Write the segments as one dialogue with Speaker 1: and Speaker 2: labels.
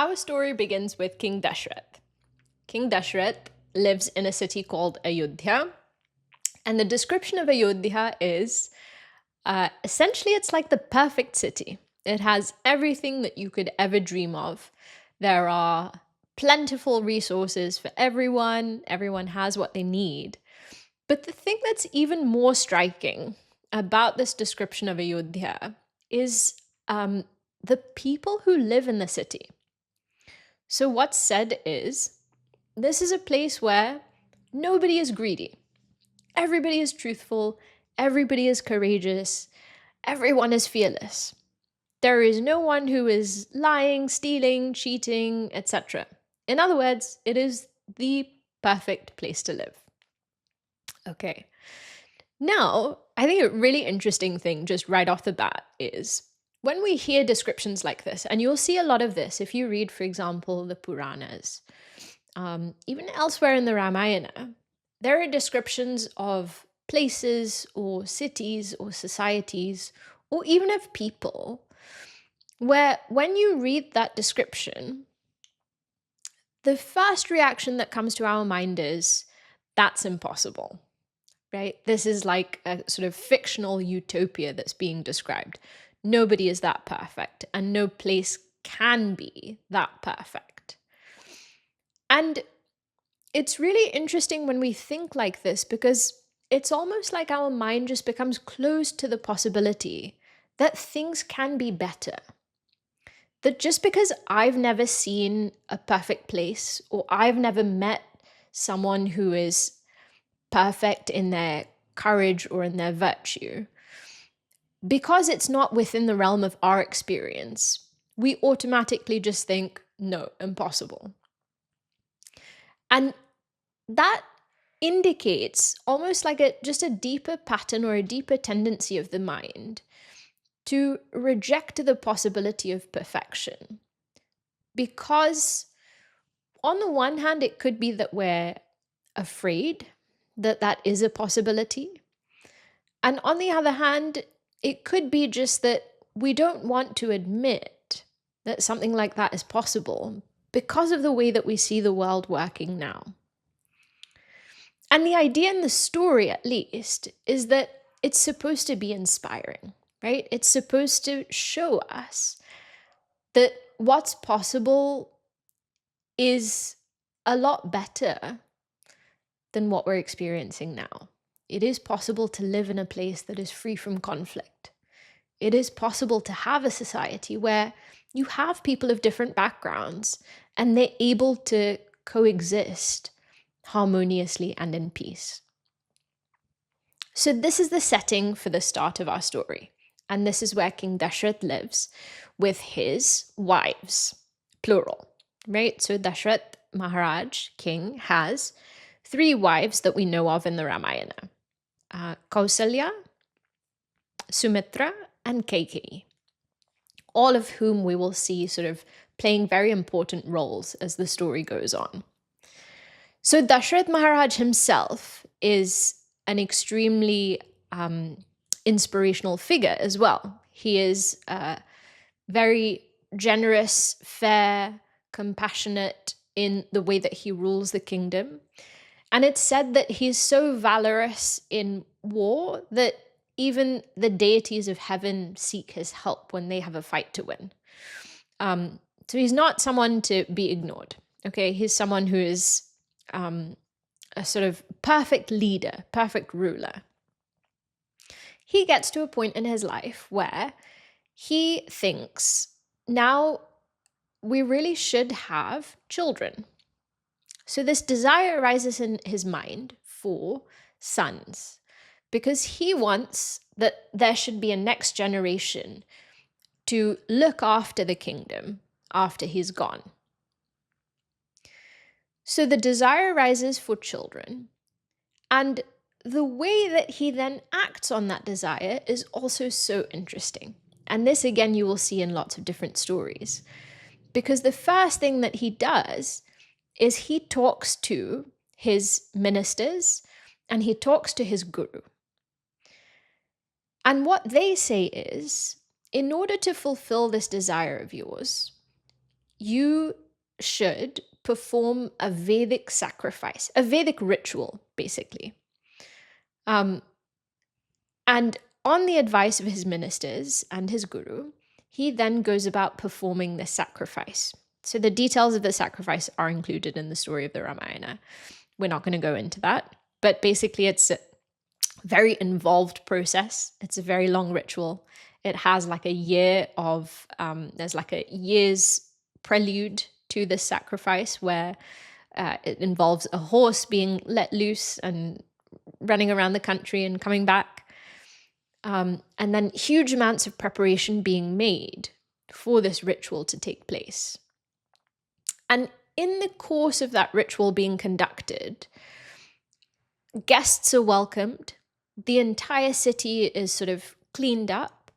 Speaker 1: our story begins with King Dashrath. King Dashrath lives in a city called Ayodhya, and the description of Ayodhya is essentially it's like the perfect city. It has everything that you could ever dream of. There are plentiful resources for everyone, everyone has what they need. But the thing that's even more striking about this description of Ayodhya is the people who live in the city. So, what's said is this is a place where nobody is greedy, everybody is truthful, everybody is courageous, everyone is fearless. There is no one who is lying, stealing, cheating, etc. In other words, it is the perfect place to live. Okay. Now, I think a really interesting thing just right off the bat is when we hear descriptions like this, and you'll see a lot of this if you read, for example, the Puranas, even elsewhere in the Ramayana, there are descriptions of places or cities or societies or even of people where when you read that description, the first reaction that comes to our mind is, that's impossible, right? This is like a sort of fictional utopia that's being described. Nobody is that perfect, and no place can be that perfect. And it's really interesting when we think like this because it's almost like our mind just becomes closed to the possibility that things can be better. That just because I've never seen a perfect place or I've never met someone who is perfect in their courage or in their virtue, because it's not within the realm of our experience, we automatically just think, no, impossible. And that indicates almost like just a deeper pattern or a deeper tendency of the mind to reject the possibility of perfection. Because on the one hand, it could be that we're afraid that that is a possibility. And on the other hand, it could be just that we don't want to admit that something like that is possible because of the way that we see the world working now. And the idea in the story, at least, is that it's supposed to be inspiring, right? It's supposed to show us that what's possible is a lot better than what we're experiencing now. It is possible to live in a place that is free from conflict. It is possible to have a society where you have people of different backgrounds and they're able to coexist harmoniously and in peace. So this is the setting for the start of our story. And this is where King Dashrath lives with his wives, plural, right? So Dashrath Maharaj, king, has 3 wives that we know of in the Ramayana. Kausalya, Sumitra, and Kaikeyi, all of whom we will see sort of playing very important roles as the story goes on. So Dashrath Maharaj himself is an extremely inspirational figure as well. He is very generous, fair, compassionate in the way that he rules the kingdom. And it's said that he's so valorous in war that even the deities of heaven seek his help when they have a fight to win. So he's not someone to be ignored, okay? He's someone who is a sort of perfect leader, perfect ruler. He gets to a point in his life where he thinks, now we really should have children. So this desire arises in his mind for sons, because he wants that there should be a next generation to look after the kingdom after he's gone. So the desire arises for children, and the way that he then acts on that desire is also so interesting. And this, again, you will see in lots of different stories. Because the first thing that he does is he talks to his ministers and he talks to his guru. And what they say is, in order to fulfill this desire of yours, you should perform a Vedic sacrifice, a Vedic ritual, basically. And on the advice of his ministers and his guru, he then goes about performing this sacrifice. So the details of the sacrifice are included in the story of the Ramayana. We're not going to go into that, but basically it's a very involved process. It's a very long ritual. It has like a year of, there's like a year's prelude to this sacrifice where it involves a horse being let loose and running around the country and coming back. And then huge amounts of preparation being made for this ritual to take place. And in the course of that ritual being conducted, guests are welcomed. The entire city is sort of cleaned up.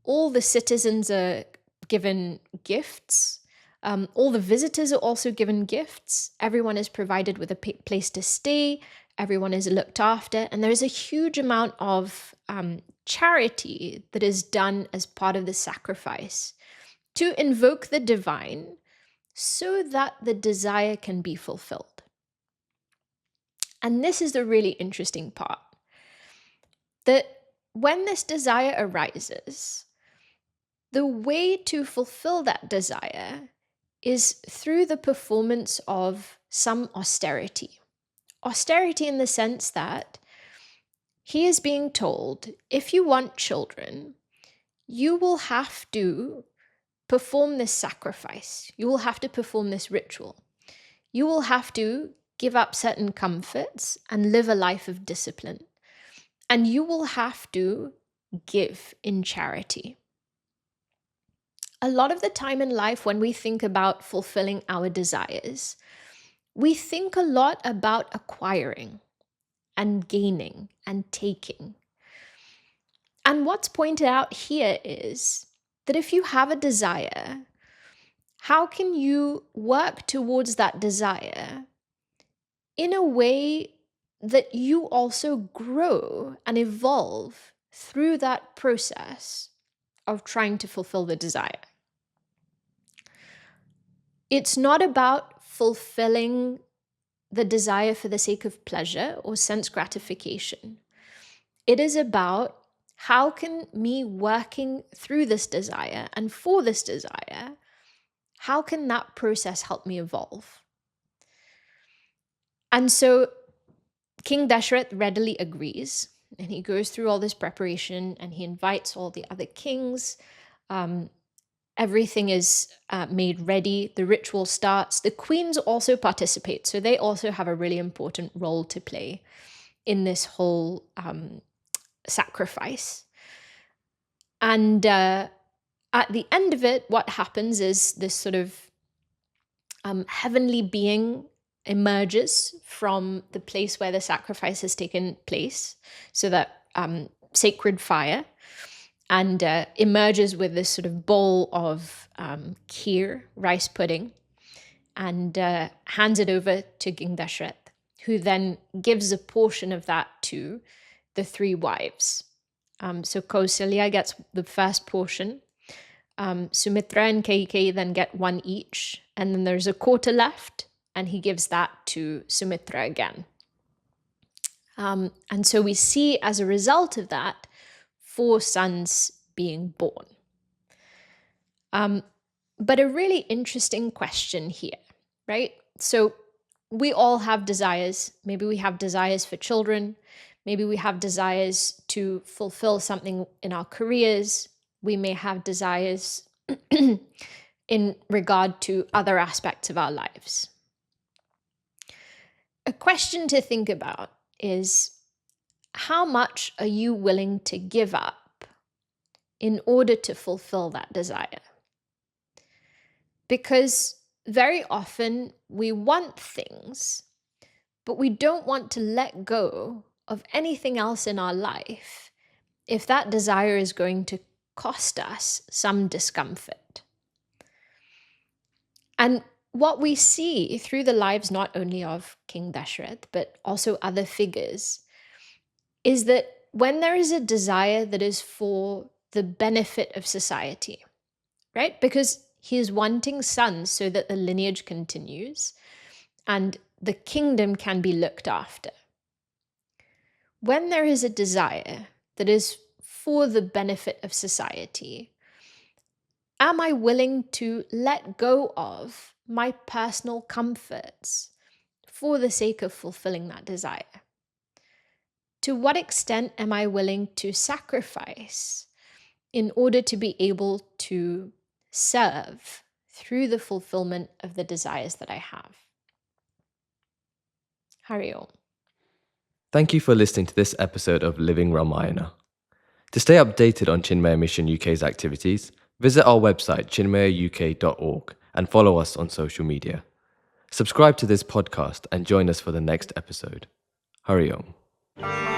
Speaker 1: All the citizens are given gifts. All the visitors are also given gifts. Everyone is provided with a place to stay. Everyone is looked after. And there is a huge amount of charity that is done as part of the sacrifice to invoke the divine so that the desire can be fulfilled. And this is the really interesting part, that when this desire arises, the way to fulfill that desire is through the performance of some austerity. Austerity in the sense that he is being told, if you want children, you will have to perform this sacrifice. You will have to perform this ritual. You will have to give up certain comforts and live a life of discipline. And you will have to give in charity. A lot of the time in life, when we think about fulfilling our desires, we think a lot about acquiring and gaining and taking. And what's pointed out here is that if you have a desire, how can you work towards that desire in a way that you also grow and evolve through that process of trying to fulfill the desire? It's not about fulfilling the desire for the sake of pleasure or sense gratification. It is about how can me working through this desire and for this desire, how can that process help me evolve? And so King Dashrath readily agrees, and he goes through all this preparation and he invites all the other kings. Everything is made ready. The ritual starts. The queens also participate, so they also have a really important role to play in this whole sacrifice. And at the end of it, what happens is this sort of heavenly being emerges from the place where the sacrifice has taken place, so that sacred fire, and emerges with this sort of bowl of kheer, rice pudding, and hands it over to King Dashrath, who then gives a portion of that to the three wives. So Kausalya gets the first portion. Sumitra and Kaikeyi then get one each, and then there's a quarter left, and he gives that to Sumitra again. And so we see, as a result of that, 4 sons being born. But a really interesting question here, right? So we all have desires. Maybe we have desires for children. Maybe we have desires to fulfill something in our careers. We may have desires in regard to other aspects of our lives. A question to think about is, how much are you willing to give up in order to fulfill that desire? Because very often we want things, but we don't want to let go of anything else in our life if that desire is going to cost us some discomfort. And what we see through the lives not only of King Dashrath, but also other figures, is that when there is a desire that is for the benefit of society, right? Because He is wanting sons so that the lineage continues and the kingdom can be looked after. When there is a desire that is for the benefit of society, am I willing to let go of my personal comforts for the sake of fulfilling that desire? To what extent am I willing to sacrifice in order to be able to serve through the fulfillment of the desires that I have? Hari Om.
Speaker 2: Thank you for listening to this episode of Living Ramayana. To stay updated on Chinmaya Mission UK's activities, visit our website chinmayauk.org and follow us on social media. Subscribe to this podcast and join us for the next episode. Hari Om.